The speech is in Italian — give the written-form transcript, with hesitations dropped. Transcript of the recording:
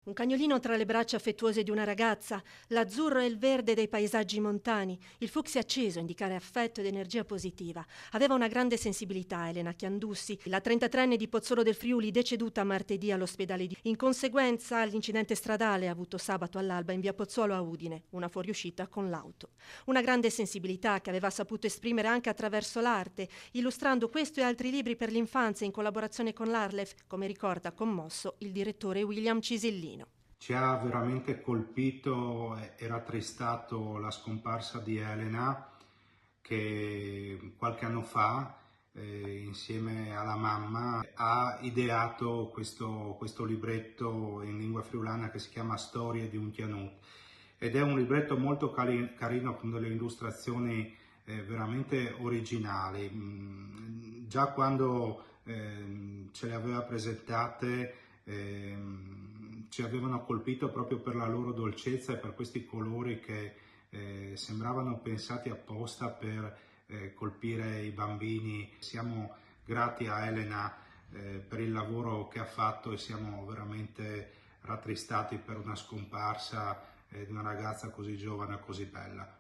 Un cagnolino tra le braccia affettuose di una ragazza, l'azzurro e il verde dei paesaggi montani, il fucsia acceso a indicare affetto ed energia positiva. Aveva una grande sensibilità Elena Chiandussi, la 33enne di Pozzolo del Friuli, deceduta martedì all'ospedale in conseguenza all'incidente stradale avuto sabato all'alba in via Pozzolo a Udine, una fuoriuscita con l'auto. Una grande sensibilità che aveva saputo esprimere anche attraverso l'arte, illustrando questo e altri libri per l'infanzia in collaborazione con l'Arlef, come ricorda commosso il direttore William Cisillino. Ci ha veramente colpito e rattristato la scomparsa di Elena, che qualche anno fa, insieme alla mamma, ha ideato questo libretto in lingua friulana che si chiama Storie di un Chianut. Ed è un libretto molto carino con delle illustrazioni veramente originali. Già quando ce le aveva presentate ci avevano colpito proprio per la loro dolcezza e per questi colori che sembravano pensati apposta per colpire i bambini. Siamo grati a Elena per il lavoro che ha fatto e siamo veramente rattristati per una scomparsa di una ragazza così giovane e così bella.